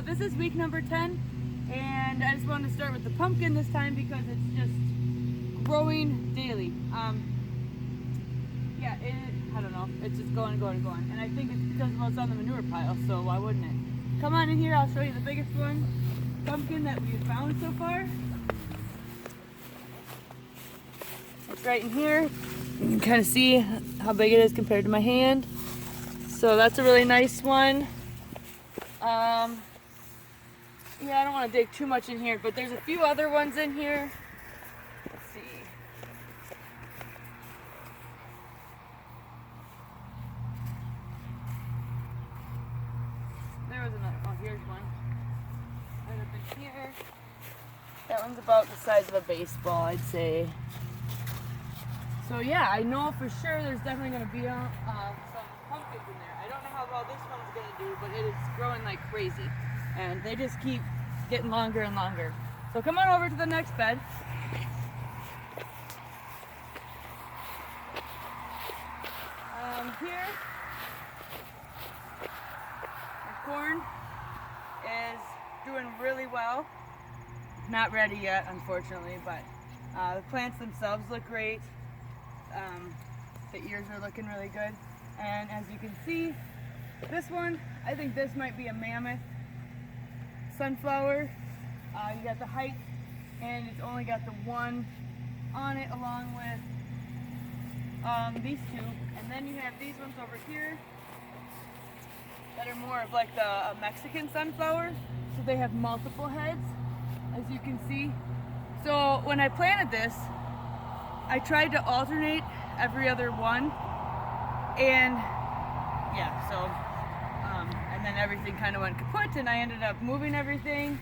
this is week number 10, and I just wanted to start with the pumpkin this time because it's just growing daily. I don't know, it's just going, and I think it's because of what's on the manure pile, so why wouldn't it? Come on in here, I'll show you the biggest pumpkin that we've found so far. It's right in here. You can kind of see how big it is compared to my hand. So that's a really nice one. Yeah, I don't want to dig too much in here, but there's a few other ones in here. Let's see. There was another. Oh, here's one. Right up in here. That one's about the size of a baseball, I'd say. So yeah, I know for sure there's definitely going to be some pumpkins in there. I don't know how well this one's going to do, but it is growing like crazy. And they just keep getting longer and longer. So come on over to the next bed. Here, the corn is doing really well. Not ready yet, unfortunately, but the plants themselves look great. The ears are looking really good. And as you can see, this one, I think this might be a mammoth sunflower. You got the height, and it's only got the one on it along with these two. And then you have these ones over here that are more of like the Mexican sunflower. So they have multiple heads, as you can see. So when I planted this, I tried to alternate every other one. And yeah, so and then everything kind of went kaput, and I ended up moving everything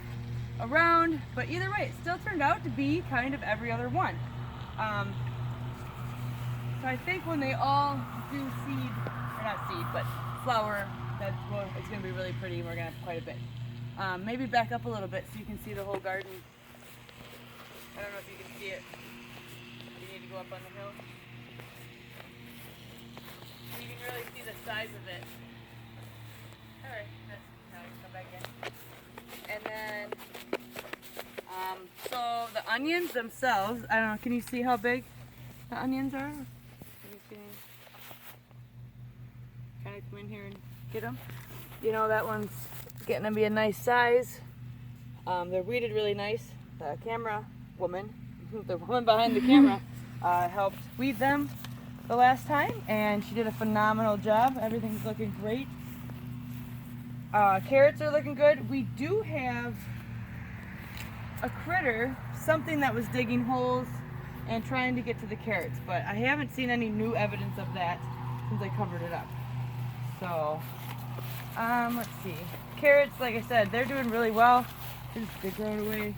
around. But either way, it still turned out to be kind of every other one. So I think when they all do seed, or not seed, but flower, it's going to be really pretty, and we're going to have quite a bit. Maybe back up a little bit so you can see the whole garden. I don't know if you can see it. You need to go up on the hill. You can really see the size of it. Alright, now we can come back in. And then, so the onions themselves, I don't know, can you see how big the onions are? Kind of come in here and get them. You know, that one's getting to be a nice size. They're weeded really nice. The camera woman, the woman behind the camera, helped weed them the last time, and she did a phenomenal job. Everything's looking great. Carrots are looking good. We do have a critter, something that was digging holes and trying to get to the carrots, but I haven't seen any new evidence of that since I covered it up. So, let's see. Carrots, like I said, they're doing really well. They're growing away.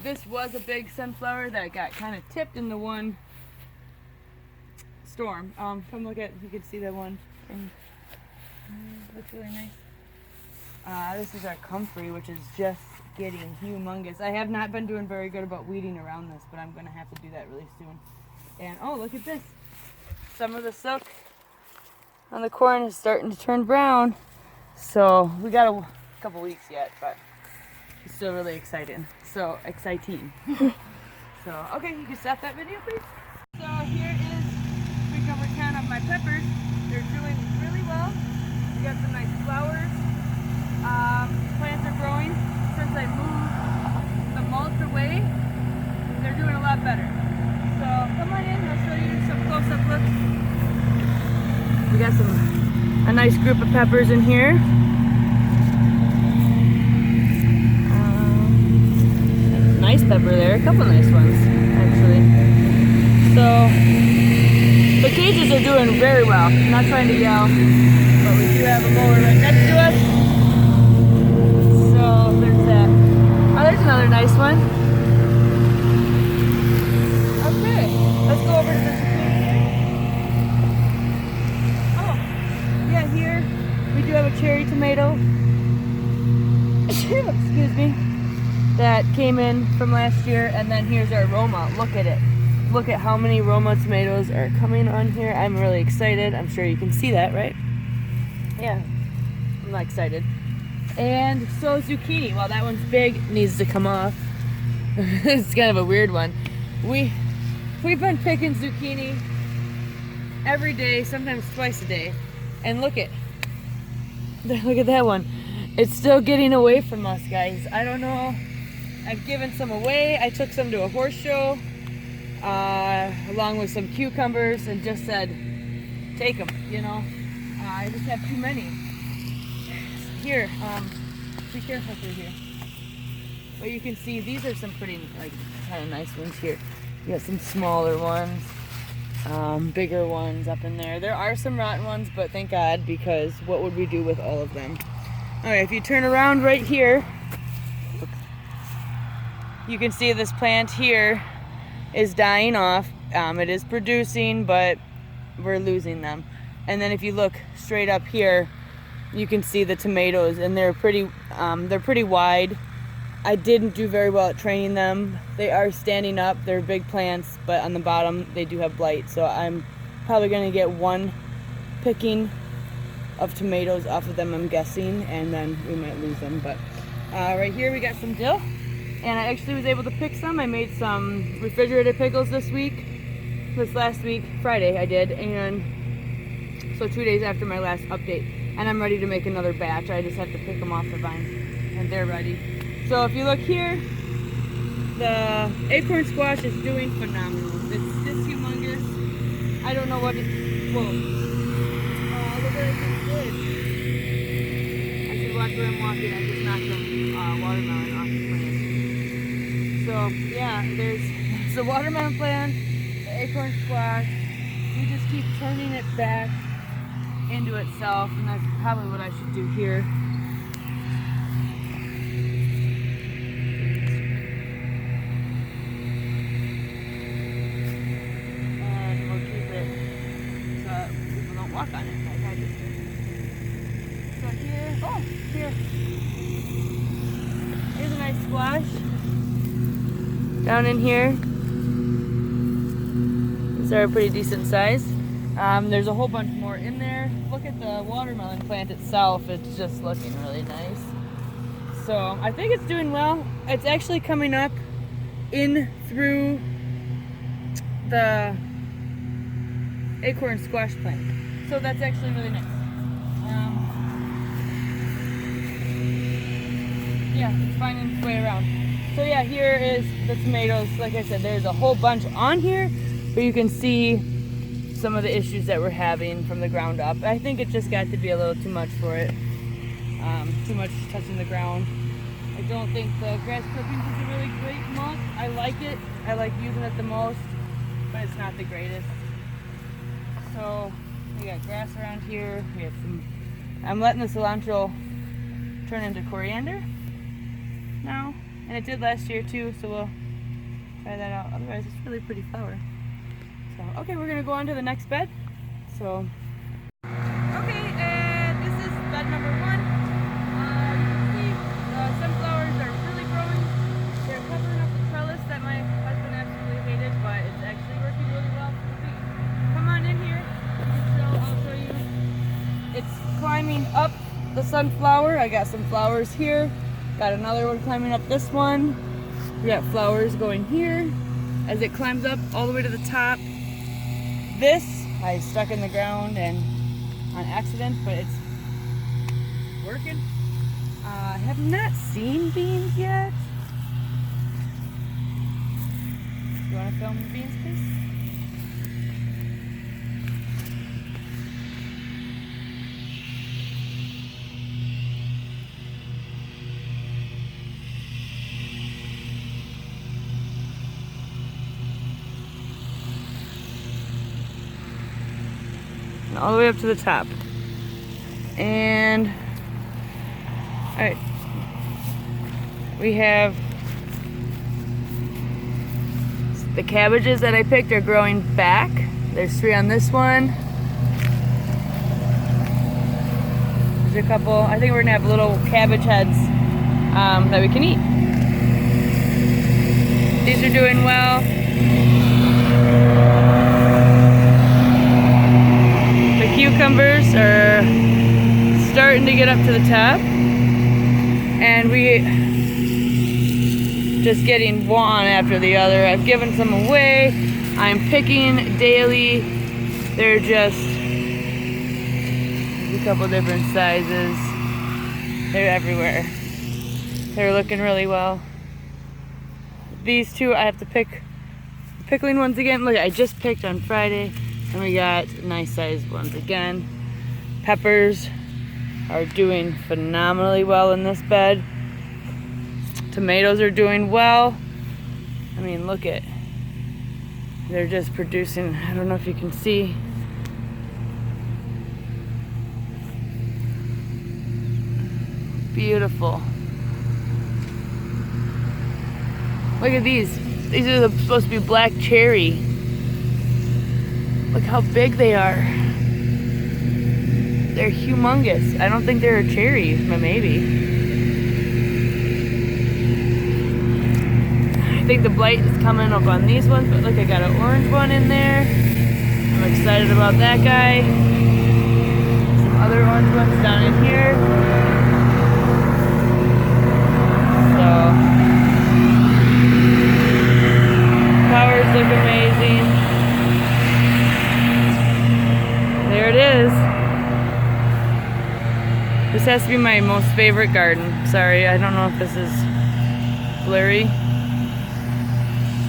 This was a big sunflower that got kind of tipped in the one storm. Come look at, you can see that one. Looks really nice. This is our comfrey, which is just getting humongous. I have not been doing very good about weeding around this, but I'm going to have to do that really soon. And oh, look at this. Some of the silk on the corn is starting to turn brown. So we got a couple weeks yet, but it's still really exciting. So exciting. So, okay, you can stop that video, please. So here is week number 10 of my peppers. They're doing really well. We got some nice flowers. Plants are growing. Since I moved the mulch away, they're doing a lot better. So come on in, I'll show you some close-up looks. We got a nice group of peppers in here. Nice pepper there, a couple nice ones actually. So the cages are doing very well. I'm not trying to yell, but we do have a mower right next to us. So there's that. Oh, there's another nice one. Okay, let's go over to the zucchini. Oh, yeah, here we do have a cherry tomato. Excuse me. That came in from last year, and then here's our Roma. Look at it. Look at how many Roma tomatoes are coming on here. I'm really excited. I'm sure you can see that, right? Yeah. I'm not excited. And so zucchini, well, that one's big, needs to come off. It's kind of a weird one. We've been picking zucchini every day, sometimes twice a day. And look at that one. It's still getting away from us, guys. I don't know. I've given some away. I took some to a horse show, along with some cucumbers, and just said, take them, you know. I just have too many. Here, be careful through here. But you can see these are some pretty, like, kind of nice ones here. You got some smaller ones, bigger ones up in there. There are some rotten ones, but thank God, because what would we do with all of them? All right, if you turn around right here, you can see this plant here is dying off. It is producing, but we're losing them. And then if you look straight up here, you can see the tomatoes, and they're pretty wide. I didn't do very well at training them. They are standing up. They're big plants, but on the bottom they do have blight. So I'm probably going to get one picking of tomatoes off of them, I'm guessing, and then we might lose them. But right here we got some dill, and I actually was able to pick some. I made some refrigerated pickles this last week, Friday I did, and so 2 days after my last update. And I'm ready to make another batch. I just have to pick them off the vine, and they're ready. So if you look here, the acorn squash is doing phenomenal. It's just humongous. I don't know what whoa. Look at it, it's good. I should watch where I'm walking. I just knocked some watermelon off the plant. So yeah, there's the watermelon plant, the acorn squash. We just keep turning it back into itself, and that's probably what I should do here. And we'll keep it so that people don't walk on it like I just did. So here, here's a nice squash down in here. These are a pretty decent size. There's a whole bunch more in there. Look at the watermelon plant itself. It's just looking really nice. So I think it's doing well. It's actually coming up in through the acorn squash plant. So that's actually really nice. Yeah, it's finding its way around. So yeah, here is the tomatoes. Like I said, there's a whole bunch on here, but you can see some of the issues that we're having from the ground up. I think it just got to be a little too much for it. Too much touching the ground. I don't think the grass clippings is a really great mulch. I like it. I like using it the most, but it's not the greatest. So we got grass around here. We have some. I'm letting the cilantro turn into coriander now, and it did last year too. So we'll try that out. Otherwise, it's really pretty flower. So, okay, we're gonna go on to the next bed. So, okay, and this is bed number 1. You can see the sunflowers are really growing. They're covering up the trellis that my husband absolutely hated, but it's actually working really well for the week. Come on in here. I'll show you. It's climbing up the sunflower. I got some flowers here. Got another one climbing up this one. We got flowers going here as it climbs up all the way to the top. This I stuck in the ground and on accident, but it's working. I have not seen beans yet. You want to film the beans, please? All the way up to the top. And all right, we have the cabbages that I picked are growing back. There's 3 on this one. There's a couple. I think we're gonna have little cabbage heads that we can eat. These are doing well. Cucumbers are starting to get up to the top, and we just getting one after the other. I've given some away. I'm picking daily. They're just a couple different sizes. They're everywhere. They're looking really well. These two I have to pick. Pickling ones again. Look, I just picked on Friday, and we got nice sized ones again. Peppers are doing phenomenally well in this bed. Tomatoes are doing well. I mean, look at, they're just producing. I don't know if you can see. Beautiful. Look at these. These are supposed to be black cherry. Look how big they are. They're humongous. I don't think they're cherries, but maybe. I think the blight is coming up on these ones, but look, I got an orange one in there. I'm excited about that guy. Some other orange ones down in here. Flowers look amazing. There it is. This has to be my most favorite garden. Sorry, I don't know if this is blurry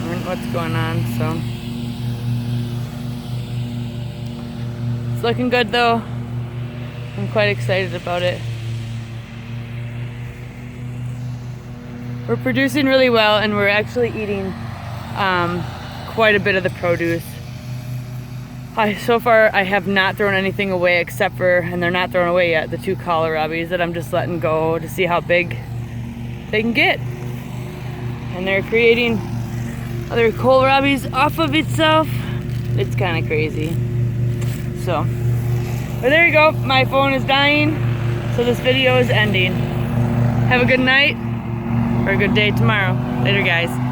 or what's going on, so. It's looking good though. I'm quite excited about it. We're producing really well, and we're actually eating quite a bit of the produce. So far I have not thrown anything away except for, and they're not thrown away yet, the 2 kohlrabis that I'm just letting go to see how big they can get. And they're creating other kohlrabis off of itself. It's kind of crazy. So, but there you go. My phone is dying, so this video is ending. Have a good night or a good day tomorrow. Later, guys.